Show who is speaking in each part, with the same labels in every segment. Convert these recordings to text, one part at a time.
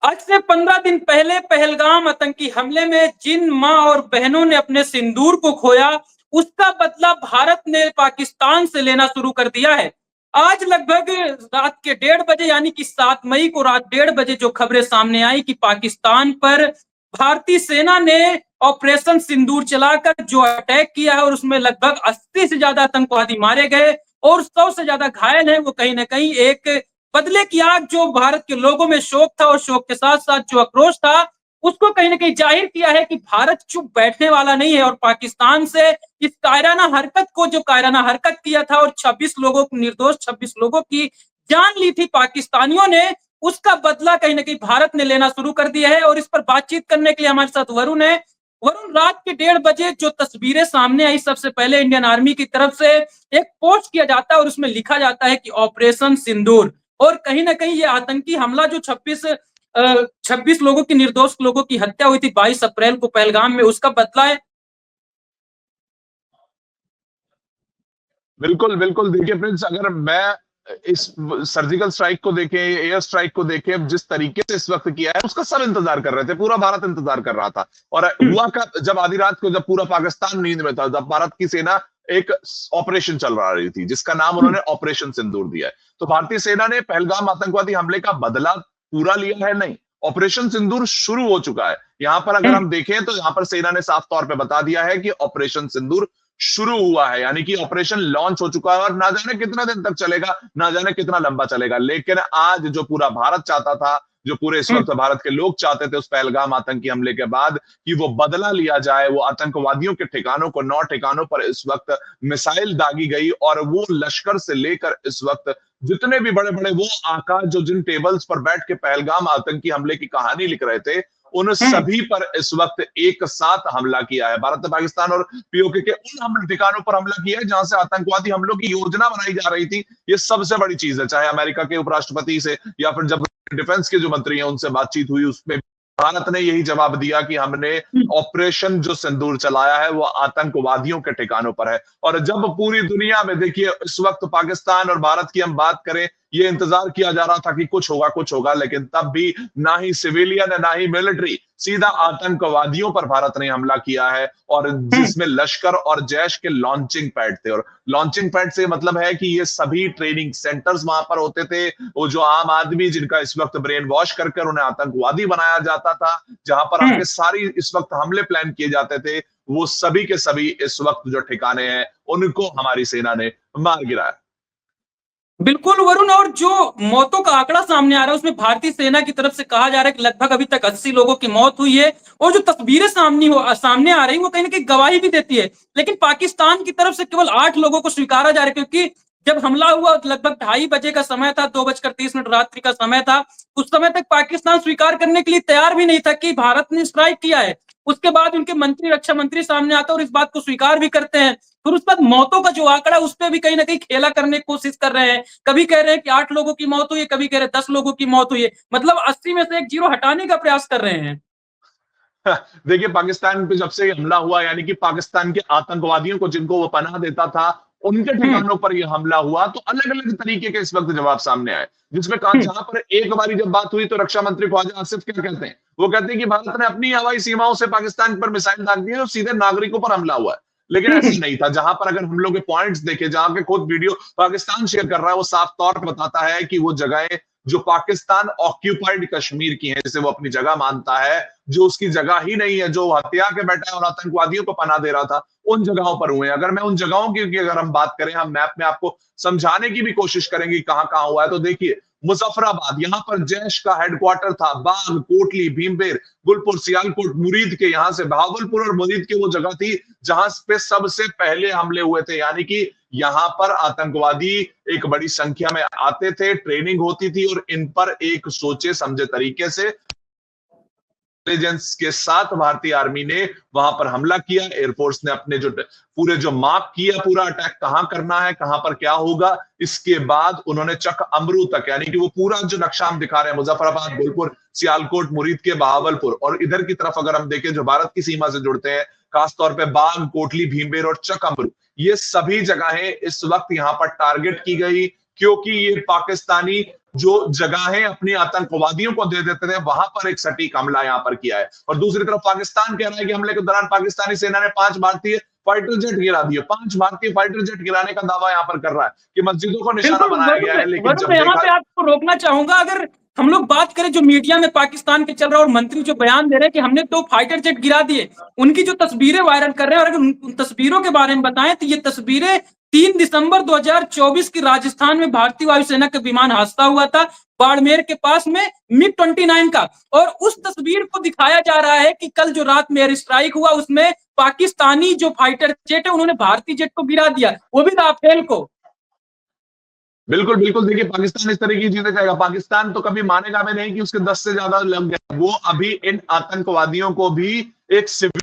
Speaker 1: आज से 15 दिन पहले पहलगाम आतंकी हमले में जिन मां और बहनों ने अपने सिंदूर को खोया, उसका बदला भारत ने पाकिस्तान से लेना शुरू कर दिया है। आज लगभग रात के 1:30 बजे यानी कि 7 मई को रात 1:30 बजे जो खबरें सामने आई कि पाकिस्तान पर भारतीय सेना ने ऑपरेशन सिंदूर चलाकर जो अटैक किया है और उसमें लगभग 80 से ज्यादा आतंकवादी मारे गए और 100 से ज्यादा घायल हैं। वो कहीं ना कहीं एक बदले की आग जो भारत के लोगों में शोक था और शोक के साथ साथ जो आक्रोश था, उसको कहीं ना कहीं जाहिर किया है कि भारत चुप बैठने वाला नहीं है और पाकिस्तान से इस कायराना हरकत को जो कायराना हरकत किया था और 26 लोगों को निर्दोष 26 लोगों की जान ली थी पाकिस्तानियों ने, उसका बदला कहीं ना कहीं भारत ने लेना शुरू कर दिया है। और इस पर बातचीत करने के लिए हमारे साथ वरुण है। वरुण, रात के 1:30 बजे जो तस्वीरें सामने आई, सबसे पहले इंडियन आर्मी की तरफ से एक पोस्ट किया जाता है और उसमें लिखा जाता है कि ऑपरेशन सिंदूर, और कहीं ना कहीं ये आतंकी हमला जो 26 लोगों की निर्दोष लोगों की हत्या हुई थी 22 अप्रैल को पहलगाम में, उसका बदला है।
Speaker 2: बिल्कुल बिल्कुल। देखिए प्रिंस, अगर मैं इस सर्जिकल स्ट्राइक को देखें, एयर स्ट्राइक को देखें, जिस तरीके से इस वक्त किया है उसका सब इंतजार कर रहे थे, पूरा भारत इंतजार कर रहा था। और हुआ का जब आधी रात को, जब पूरा पाकिस्तान नींद में था, जब भारत की सेना एक ऑपरेशन चल रही थी जिसका नाम उन्होंने ऑपरेशन सिंदूर दिया है। तो भारतीय सेना ने पहलगाम आतंकवादी हमले का बदला पूरा लिया है? नहीं, ऑपरेशन सिंदूर शुरू हो चुका है। यहां पर अगर हम देखें तो यहां पर सेना ने साफ तौर पे बता दिया है कि ऑपरेशन सिंदूर शुरू हुआ है, यानी कि ऑपरेशन लॉन्च हो चुका है और ना जाने कितना दिन तक चलेगा, ना जाने कितना लंबा चलेगा। लेकिन आज जो पूरा भारत चाहता था, जो पूरे इस वक्त भारत के लोग चाहते थे उस पहलगाम आतंकी हमले के बाद, कि वो बदला लिया जाए, वो आतंकवादियों के ठिकानों को 9 ठिकानों पर इस वक्त मिसाइल दागी गई और वो लश्कर से लेकर इस वक्त जितने भी बड़े बड़े वो आका जो जिन टेबल्स पर बैठ के पहलगाम आतंकी हमले की कहानी लिख रहे थे, उन सभी पर इस वक्त एक साथ हमला किया है। भारत ने पाकिस्तान और पीओके के उन हमले ठिकानों पर हमला किया है जहां से आतंकवादी हमलों की योजना बनाई जा रही थी। ये सबसे बड़ी चीज है। चाहे अमेरिका के उपराष्ट्रपति से या फिर जब डिफेंस के जो मंत्री हैं उनसे बातचीत हुई, उसमें भारत ने यही जवाब दिया कि हमने ऑपरेशन जो सिंदूर चलाया है वो आतंकवादियों के ठिकानों पर है। और जब पूरी दुनिया में, देखिए इस वक्त पाकिस्तान और भारत की हम बात करें, ये इंतजार किया जा रहा था कि कुछ होगा, लेकिन तब भी ना ही सिविलियन है ना ही मिलिट्री, सीधा आतंकवादियों पर भारत ने हमला किया है। और जिसमें लश्कर और जैश के लॉन्चिंग पैड थे, और लॉन्चिंग पैड से मतलब है कि ये सभी ट्रेनिंग सेंटर्स वहां पर होते थे। वो जो आम आदमी जिनका इस वक्त ब्रेन वॉश कर उन्हें आतंकवादी बनाया जाता था, जहां पर आगे सारी इस वक्त हमले प्लान किए जाते थे, वो सभी के सभी इस वक्त जो ठिकाने हैं उनको हमारी सेना ने मार गिराया।
Speaker 1: बिल्कुल वरुण, और जो मौतों का आंकड़ा सामने आ रहा है उसमें भारतीय सेना की तरफ से कहा जा रहा है कि लगभग अभी तक 80 लोगों की मौत हुई है। और जो तस्वीरें सामने आ रही है वो कहीं ना कहीं गवाही भी देती है। लेकिन पाकिस्तान की तरफ से केवल 8 लोगों को स्वीकारा जा रहा है, क्योंकि जब हमला हुआ लगभग 2:30 बजे का समय था, 2:30 रात्रि का समय था। उस समय तक पाकिस्तान स्वीकार करने के लिए तैयार भी नहीं था कि भारत ने स्ट्राइक किया है। उसके बाद उनके मंत्री, रक्षा मंत्री सामने आते और इस बात को स्वीकार भी करते हैं। फिर उस बाद मौतों का जो आंकड़ा उस पर भी कहीं ना कहीं खेला करने की कोशिश कर रहे हैं। कभी कह रहे हैं कि 8 लोगों की मौत हुई है, कभी कह रहे हैं 10 लोगों की मौत हुई है। मतलब 80 में से एक जीरो हटाने का प्रयास कर रहे हैं।
Speaker 2: देखिए, पाकिस्तान पे जब से हमला हुआ, यानी कि पाकिस्तान के आतंकवादियों को जिनको वो पनाह देता था उनके ठिकानों पर यह हमला हुआ, तो अलग अलग तरीके के इस वक्त जवाब सामने आए। जिसमें जहां पर एक बारी जब बात हुई तो रक्षा मंत्री ख्वाजा आसिफ क्या कहते हैं, वो कहते हैं कि भारत ने अपनी हवाई सीमाओं से पाकिस्तान पर मिसाइल दाग दी है और सीधे नागरिकों पर हमला हुआ है। लेकिन ऐसा नहीं था। जहां पर अगर हम लोग के पॉइंट्स देखे, जहां के खुद वीडियो पाकिस्तान शेयर कर रहा है, वो साफ तौर पर बताता है कि वो जगहें जो पाकिस्तान ऑक्यूपाइड कश्मीर की हैं, जिसे वो अपनी जगह मानता है, जो उसकी जगह ही नहीं है, जो हत्या के बैठा है और आतंकवादियों को पनाह दे रहा था, उन जगहों पर हुए हैं। अगर मैं उन जगहों की अगर हम बात करें, हम मैप में आपको समझाने की भी कोशिश करेंगे कहां कहां हुआ है, तो देखिए मुजफ्फराबाद, यहां पर जैश का हेडक्वार्टर था। बाग, कोटली, भीमबेर, गुलपुर, सियालकोट, मुरीद के, यहां से बहावलपुर और मुरीद के वो जगह थी जहां पे सबसे पहले हमले हुए थे। यानी कि यहां पर आतंकवादी एक बड़ी संख्या में आते थे, ट्रेनिंग होती थी और इन पर एक सोचे समझे तरीके से इंटेलिजेंस के साथ भारतीय आर्मी ने वहां पर हमला किया। एयरफोर्स ने अपने जो पूरे जो माप किया, पूरा अटैक कहां करना है, कहां पर क्या होगा, इसके बाद उन्होंने चक अमरू तक, यानी कि वो पूरा जो नक्शा हम दिखा रहे हैं, मुजफ्फराबाद, गुलपुर, सियालकोट, मुरीद के बहावलपुर, और इधर की तरफ अगर हम देखें जो भारत की सीमा से जुड़ते हैं, खासतौर पे बाग, कोटली, भीमबेर और चक अमरू, ये सभी जगहें इस वक्त यहां पर टारगेट की गई, क्योंकि ये पाकिस्तानी जो जगहें अपनी आतंकवादियों को दे देते थे, वहां पर एक सटीक हमला यहां पर किया है। और दूसरी तरफ पाकिस्तान कह रहा है कि हमले के दौरान पाकिस्तानी सेना ने 5 भारतीय फाइटर जेट गिरा दिए। 5 भारतीय फाइटर जेट गिराने का दावा यहां पर कर रहा है कि मस्जिदों को निशाना
Speaker 1: बिल्कुल
Speaker 2: बनाया गया है। लेकिन
Speaker 1: वरुण,
Speaker 2: जब
Speaker 1: मैं यहाँ
Speaker 2: देखा
Speaker 1: पे आपको रोकना चाहूंगा। अगर हम लोग बात करें जो मीडिया में पाकिस्तान के चल रहा है और मंत्री जो बयान दे रहे हैं कि हमने 2 फाइटर जेट गिरा दिए, उनकी जो तस्वीरें वायरल कर रहे हैं, और अगर उन तस्वीरों के बारे में बताएं तो ये तस्वीरें 3 दिसंबर 2024 की राजस्थान में भारतीय वायुसेना का विमान हादसा हुआ था बाड़मेर के पास में MiG-29 का, और उस तस्वीर को दिखाया जा रहा है कि कल जो रात में एयर स्ट्राइक हुआ उसमें पाकिस्तानी जो फाइटर जेट है उन्होंने भारतीय जेट को गिरा दिया, वो भी राफेल को।
Speaker 2: बिल्कुल, बिल्कुल। देखिए, पाकिस्तान इस तरह की चीजें कहेगा। पाकिस्तान तो कभी मानेगा भी नहीं कि उसके 10 से ज्यादा लग गए। वो अभी इन आतंकवादियों को भी एक सिविल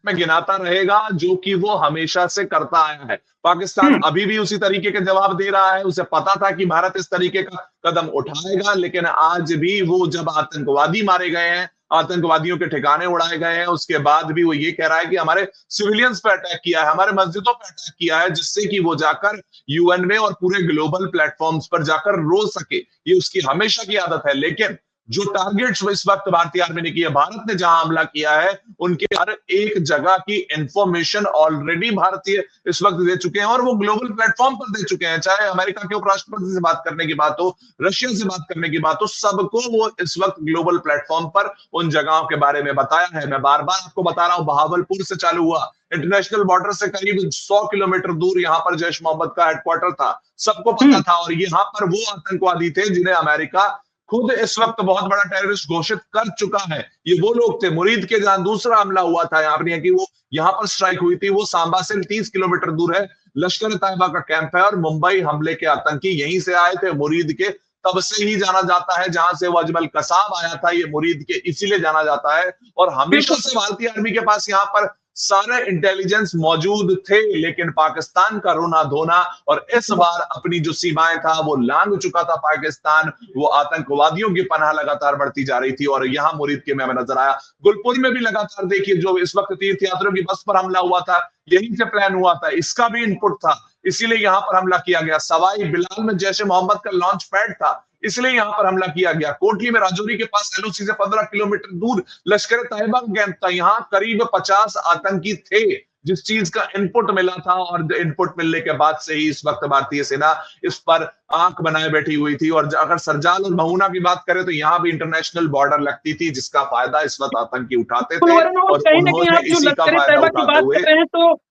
Speaker 2: में गिनाता रहेगा, जो कि वो हमेशा से करता आया है। पाकिस्तान अभी भी उसी तरीके के जवाब दे रहा है। उसे पता था कि भारत इस तरीके का कदम उठाएगा, लेकिन आज भी वो जब आतंकवादी मारे गए हैं, आतंकवादियों के ठिकाने उड़ाए गए हैं, उसके बाद भी वो ये कह रहा है कि हमारे सिविलियंस पे अटैक किया है, हमारे मस्जिदों पे अटैक किया है, जिससे कि वो जाकर यूएन में और पूरे ग्लोबल प्लेटफॉर्म्स पर जाकर रो सके। ये उसकी हमेशा की आदत है। लेकिन जो टारगेट्स इस वक्त भारतीय आर्मी ने किया, भारत ने जहां हमला किया है, उनके हर एक जगह की इंफॉर्मेशन ऑलरेडी भारतीय इस वक्त दे चुके हैं और वो ग्लोबल प्लेटफॉर्म पर दे चुके हैं। चाहे अमेरिका के उपराष्ट्रपति से बात करने की बात हो, रशिया से बात करने की बात हो, सबको वो इस वक्त ग्लोबल प्लेटफॉर्म पर उन जगहों के बारे में बताया है। मैं बार बार आपको बता रहा हूं, बहावलपुर से चालू हुआ, इंटरनेशनल बॉर्डर से करीब 100 किलोमीटर दूर यहां पर जैश मोहम्मद का हेडक्वार्टर था, सबको पता था। और यहाँ पर वो आतंकवादी थे जिन्हें अमेरिका खुद इस वक्त बहुत बड़ा टेररिस्ट घोषित कर चुका है। ये वो लोग थे। मुरीद के जहां दूसरा हमला हुआ था, यहाँ पर कि वो यहाँ पर स्ट्राइक हुई थी, वो सांबा से 30 किलोमीटर दूर है, लश्कर तैयबा का कैंप है। और मुंबई हमले के आतंकी यहीं से आए थे, मुरीद के। तब से ही जाना जाता है, जहां से वो अजमल कसाब आया था, ये मुरीद के इसीलिए जाना जाता है। और हमेशा से भारतीय आर्मी के पास यहाँ पर सारे इंटेलिजेंस मौजूद थे, लेकिन पाकिस्तान का रोना धोना, और इस बार अपनी जो सीमाएं था वो लांघ चुका था पाकिस्तान। वो आतंकवादियों की पनाह लगातार बढ़ती जा रही थी और यहां मुरीद के में नजर आया। गुलपुर में भी लगातार देखिए, जो इस वक्त तीर्थ यात्रियों की बस पर हमला हुआ था, यहीं से प्लान हुआ था, इसका भी इनपुट था, इसीलिए यहां पर हमला किया गया। सवाई बिलाल में जैश ए मोहम्मद का लॉन्च पैड था, इसलिए यहां पर हमला किया गया। कोटली में राजौरी के पास एलओसी से 15 किलोमीटर दूर लश्कर तैयबा का कैंप था, यहां करीब 50 आतंकी थे। जिस चीज का इनपुट मिला था, और इनपुट मिलने के बाद से ही इस वक्त भारतीय सेना इस पर आंख बनाए बैठी हुई थी। और अगर सरजाल और महुना की बात करें तो यहां भी इंटरनेशनल बॉर्डर लगती थी, जिसका फायदा इस वक्त आतंकी उठाते थे, और
Speaker 1: कहीं ना कहीं
Speaker 2: उन्होंने
Speaker 1: आप जो
Speaker 2: इसी का
Speaker 1: लश्कर
Speaker 2: फायदा
Speaker 1: तैयबा की
Speaker 2: उठाते
Speaker 1: बात
Speaker 2: हुए
Speaker 1: कर रहे हैं, तो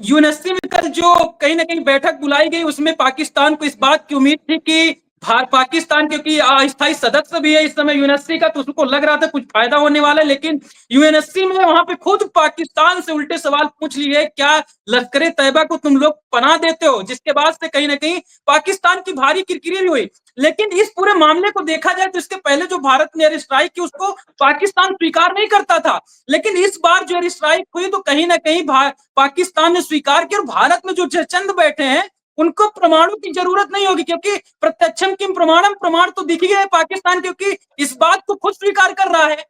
Speaker 1: यूएनएससी में कल जो कहीं ना कहीं बैठक बुलाई गई, उसमें पाकिस्तान को इस बात की उम्मीद थी कि पाकिस्तान, क्योंकि अस्थायी सदस्य भी है इस समय यूएनएससी का, तो उसको लग रहा था कुछ फायदा होने वाला है। लेकिन यूएनएससी में वहां पे खुद पाकिस्तान से उल्टे सवाल पूछ लिए, क्या लश्कर तैयबा को तुम लोग पनाह देते हो, जिसके बाद से कहीं ना कहीं पाकिस्तान की भारी किरकिरी हुई। लेकिन इस पूरे मामले को देखा जाए तो इसके पहले जो भारत ने एयर स्ट्राइक की उसको पाकिस्तान स्वीकार नहीं करता था, लेकिन इस बार जो एयर स्ट्राइक हुई तो कहीं ना कहीं पाकिस्तान ने स्वीकार किया। और भारत में जो चंद बैठे हैं उनको प्रमाणों की जरूरत नहीं होगी, क्योंकि प्रत्यक्षम किम प्रमाणम, प्रमाण तो दिख ही गए पाकिस्तान, क्योंकि इस बात को खुद स्वीकार कर रहा है।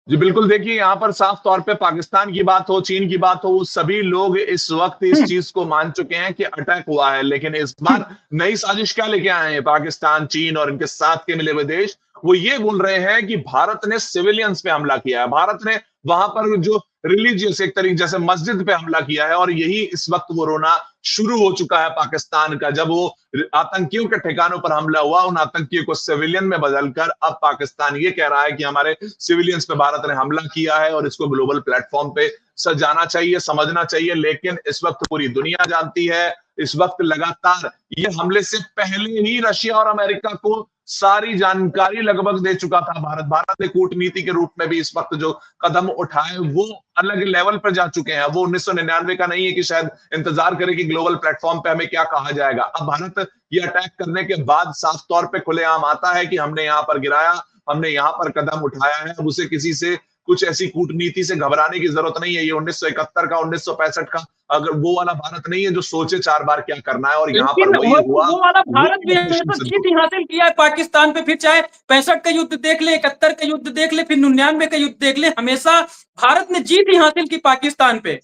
Speaker 2: जी बिल्कुल। देखिए, यहाँ पर साफ तौर पे पाकिस्तान की बात हो, चीन की बात हो, वो सभी लोग इस वक्त इस चीज को मान चुके हैं कि अटैक हुआ है। लेकिन इस बार नई साजिश क्या लेके आए हैं पाकिस्तान, चीन और इनके साथ के मिले हुए देश? वो ये बोल रहे हैं कि भारत ने सिविलियंस पे हमला किया है, भारत ने वहां पर जो रिलीजियस एक तरीके जैसे मस्जिद पे हमला किया है। और यही इस वक्त वो रोना शुरू हो चुका है पाकिस्तान का। जब वो आतंकियों के ठिकानों पर हमला हुआ, उन आतंकियों को सिविलियन में बदलकर अब पाकिस्तान ये कह रहा है कि हमारे सिविलियंस पे भारत ने हमला किया है और इसको ग्लोबल प्लेटफॉर्म पे जाना चाहिए, समझना चाहिए। लेकिन इस वक्त पूरी दुनिया जानती है, इस वक्त लगातार ये हमले से पहले ही रशिया और अमेरिका को सारी जानकारी लगभग दे चुका था भारत ने कूटनीति के रूप में भी इस वक्त जो कदम उठाए वो अलग लेवल पर जा चुके हैं। वो 1999 का नहीं है कि शायद इंतजार करे कि ग्लोबल प्लेटफॉर्म पे हमें क्या कहा जाएगा। अब भारत ये अटैक करने के बाद साफ तौर पे खुलेआम आता है कि हमने यहाँ पर गिराया, हमने यहाँ पर कदम उठाया है। अब उसे किसी से कुछ ऐसी कूटनीति से घबराने की जरूरत नहीं है। ये 1971 का 1965 का अगर वो वाला भारत नहीं है जो सोचे 4 बार क्या करना है। और यहाँ पर वही हुआ,
Speaker 1: वो वाला भारत भी हमेशा जीत ही हासिल किया है पाकिस्तान पे, फिर चाहे 65 का युद्ध देख ले, 71 का युद्ध देख ले, फिर 99 का युद्ध देख ले, हमेशा भारत ने जीत ही हासिल की पाकिस्तान पे।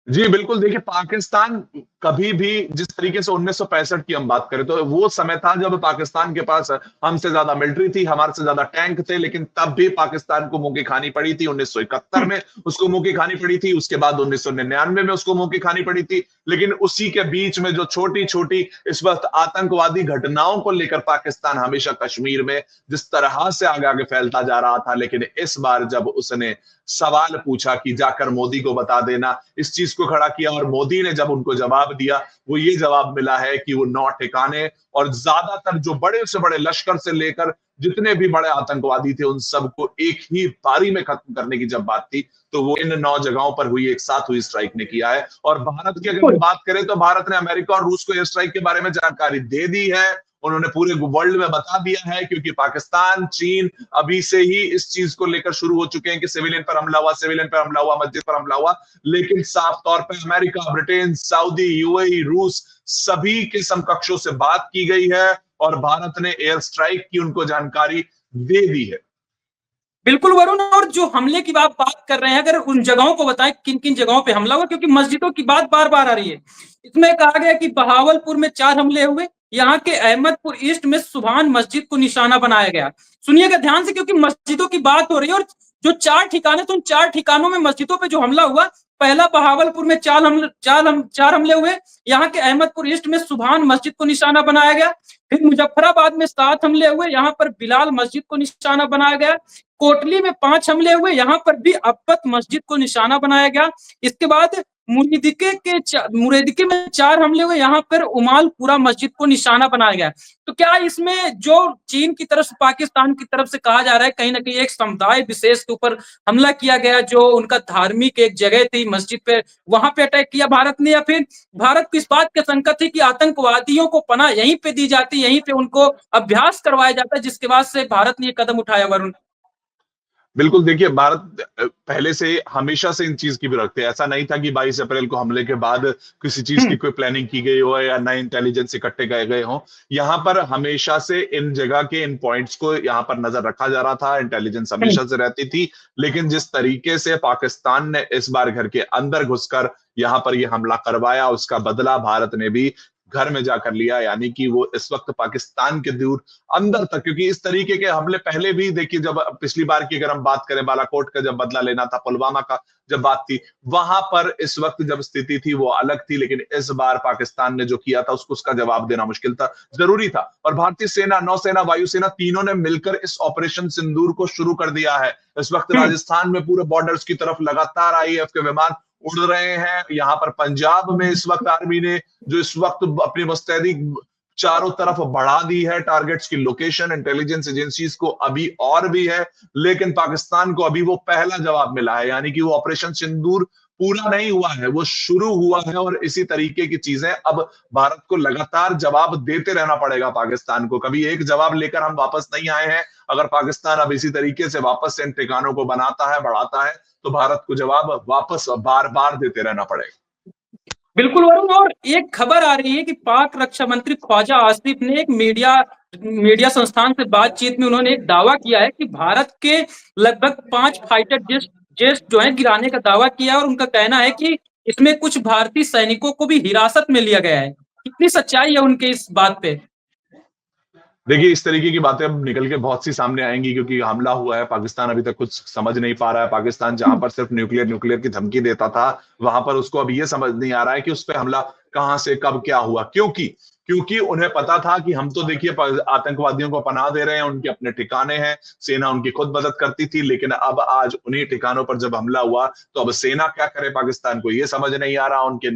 Speaker 2: जी, बिल्कुल। देखिए, पाकिस्तान कभी भी जिस तरीके से 1965 की हम बात करें, तो वो समय था जब पाकिस्तान के पास हमसे ज़्यादा मिलिट्री थी, हमारे से ज़्यादा टैंक थे, लेकिन तब भी पाकिस्तान को मुँह की खानी पड़ी थी। 1971 में उसको मुँह की खानी पड़ी थी, उसके बाद 1999 में उसको मुँह की खानी पड़ी थी। लेकिन उसी के बीच में जो छोटी-छोटी इस वक़्त आतंकवादी घटनाओं को लेकर पाकिस्तान हमेशा कश्मीर में जिस तरह से आगे-आगे फैलता जा रहा था, लेकिन इस बार जब उसने सवाल पूछा कि जाकर मोदी को बता देना, इस चीज को खड़ा किया और मोदी ने जब उनको जवाब दिया, वो ये जवाब मिला है कि वो 9 ठिकाने और ज्यादातर जो बड़े से बड़े लश्कर से लेकर जितने भी बड़े आतंकवादी थे, उन सबको एक ही बारी में खत्म करने की जब बात थी, तो वो इन 9 जगहों पर हुई एक साथ हुई स्ट्राइक ने किया है। और भारत की अगर हम बात करें, तो भारत ने अमेरिका और रूस को एयर स्ट्राइक के बारे में जानकारी दे दी है। उन्होंने पूरे वर्ल्ड में बता दिया है, क्योंकि पाकिस्तान, चीन अभी से ही इस चीज को लेकर शुरू हो चुके हैं कि सिविलियन पर हमला हुआ, सिविलियन पर हमला हुआ, मस्जिद पर हमला हुआ। लेकिन साफ तौर पर अमेरिका, ब्रिटेन, सऊदी, यूएई, रूस सभी के समकक्षों से बात की गई है और भारत ने एयर स्ट्राइक की उनको जानकारी दे दी है।
Speaker 1: बिल्कुल वरुण, और जो हमले की बात कर रहे हैं, अगर उन जगहों को बताएं किन किन जगहों पे हमला हुआ, क्योंकि मस्जिदों की बात बार बार आ रही है। इसमें कहा गया कि बहावलपुर में 4 हमले हुए, यहाँ के अहमदपुर ईस्ट में सुभान मस्जिद को निशाना बनाया गया। सुनिएगा ध्यान से, क्योंकि मस्जिदों की बात हो रही है और जो 4 ठिकाने, तो उन 4 ठिकानों में मस्जिदों पे जो हमला हुआ, पहला बहावलपुर में 4 हमले हुए, यहाँ के अहमदपुर ईस्ट में सुभान मस्जिद को निशाना बनाया गया। फिर मुजफ्फराबाद में 7 हमले हुए, यहाँ पर बिलाल मस्जिद को निशाना बनाया गया। कोटली में 5 हमले हुए, यहाँ पर भी अब्बत मस्जिद को निशाना बनाया गया। इसके बाद मुरेदिके में 4 हमले हुए, यहाँ पर उमालपुरा मस्जिद को निशाना बनाया गया। तो क्या इसमें जो चीन की तरफ से, पाकिस्तान की तरफ से कहा जा रहा है, कहीं ना कहीं एक समुदाय विशेष के ऊपर हमला किया गया, जो उनका धार्मिक एक जगह थी, मस्जिद पे, वहां पे अटैक किया भारत ने, या फिर भारत को इस बात का संकट थी कि आतंकवादियों को पनाह यहीं पे दी जाती, यहीं पे उनको अभ्यास करवाया जाता, जिसके बाद से भारत ने ये कदम उठाया वरुण?
Speaker 2: बिल्कुल। देखिए, भारत पहले से हमेशा से इन चीज की भी रखते हैं। ऐसा नहीं था कि 22 अप्रैल को हमले के बाद किसी चीज की कोई प्लानिंग की गई हो या नए इंटेलिजेंस इकट्ठे गए गए हों। यहाँ पर हमेशा से इन जगह के इन पॉइंट्स को यहाँ पर नजर रखा जा रहा था, इंटेलिजेंस हमेशा से रहती थी। लेकिन जिस तरीके से पाकिस्तान ने इस बार घर के अंदर घुसकर यहाँ पर ये हमला करवाया, उसका बदला भारत ने भी घर में जाकर लिया। यानी कि वो इस वक्त पाकिस्तान के दूर अंदर तक, क्योंकि इस तरीके के हमले पहले भी देखिए, जब पिछली बार की अगर हम बात करें, बालाकोट का जब बदला लेना था, पुलवामा का जब बात थी, वहां पर इस वक्त जब स्थिति थी वो अलग थी। लेकिन इस बार पाकिस्तान ने जो किया था, उसको उसका जवाब देना मुश्किल था, जरूरी था। और भारतीय सेना, नौसेना, वायुसेना तीनों ने मिलकर इस ऑपरेशन सिंदूर को शुरू कर दिया है। इस वक्त राजस्थान में पूरे बॉर्डर्स की तरफ लगातार आईएएफ के विमान उड़ रहे हैं। यहाँ पर पंजाब में इस वक्त आर्मी ने जो इस वक्त अपनी मुस्तैदी चारों तरफ बढ़ा दी है, टारगेट्स की लोकेशन इंटेलिजेंस एजेंसीज को अभी और भी है। लेकिन पाकिस्तान को अभी वो पहला जवाब मिला है, यानी कि वो ऑपरेशन सिंदूर पूरा नहीं हुआ है, वो शुरू हुआ है। और इसी तरीके की चीजें अब भारत को लगातार जवाब देते रहना पड़ेगा पाकिस्तान को। कभी एक जवाब लेकर हम वापस नहीं आए हैं। अगर पाकिस्तान अब इसी तरीके से वापस से इन ठिकानों को बनाता है, बढ़ाता है, तो भारत को जवाब वापस बार बार देते रहना पड़ेगा।
Speaker 1: बिल्कुल वरुण, और एक खबर आ रही है कि पाक रक्षा मंत्री ख्वाजा आसिफ ने एक मीडिया संस्थान से बातचीत में उन्होंने एक दावा किया है कि भारत के लगभग 5 फाइटर जेट जो है गिराने का दावा किया है, और उनका कहना है कि इसमें कुछ भारतीय सैनिकों को भी हिरासत में लिया गया है। कितनी सच्चाई है उनके इस बात पे?
Speaker 2: देखिए, इस तरीके की बातें अब निकल के बहुत सी सामने आएंगी, क्योंकि हमला हुआ है, पाकिस्तान अभी तक कुछ समझ नहीं पा रहा है। पाकिस्तान जहां पर सिर्फ न्यूक्लियर की धमकी देता था, वहां पर उसको अब ये समझ नहीं आ रहा है कि उस पर हमला कहां से कब क्या हुआ। क्योंकि उन्हें पता था कि हम तो देखिए आतंकवादियों को पनाह दे रहे हैं, उनके अपने ठिकाने हैं, सेना उनकी खुद मदद करती थी। लेकिन अब आज उन्हीं ठिकानों पर जब हमला हुआ, तो अब सेना क्या करे, पाकिस्तान को ये समझ नहीं आ रहा। उनके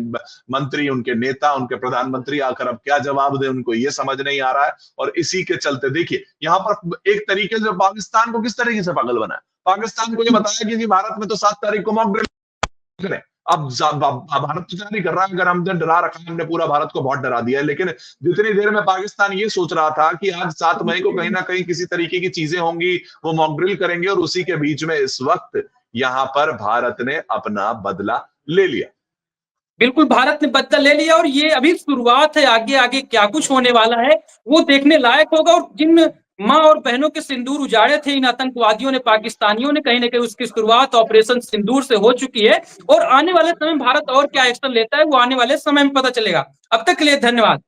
Speaker 2: मंत्री, उनके नेता, उनके प्रधानमंत्री आकर अब क्या जवाब दे, उनको ये समझ नहीं आ रहा है। और इसी के चलते देखिए, यहाँ पर एक तरीके से पाकिस्तान को किस तरीके से पागल बनाया। पाकिस्तान को ये बताया कि भारत में तो 7 तारीख को मॉक ड्रिल करें। अब भारत तो नहीं कर रहा है। अगर हमने डरा रखा है, हमने पूरा भारत को बहुत डरा दिया है। लेकिन जितनी देर में पाकिस्तान ये सोच रहा था कि आज 7 मई को कहीं ना कहीं किसी तरीके की चीजें होंगी, वो मॉक ड्रिल करेंगे, और उसी के बीच में इस वक्त यहाँ पर भारत ने अपना बदला ले लिया।
Speaker 1: बिल्कुल, भारत ने बदला ले लिया, और ये अभी शुरुआत है। आगे आगे क्या कुछ होने वाला है वो देखने लायक होगा। और जिन माँ और बहनों के सिंदूर उजाड़े थे इन आतंकवादियों ने, पाकिस्तानियों ने, कहीं ना कहीं उसकी शुरुआत ऑपरेशन सिंदूर से हो चुकी है। और आने वाले समय में भारत और क्या एक्शन लेता है वो आने वाले समय में पता चलेगा। अब तक के लिए धन्यवाद।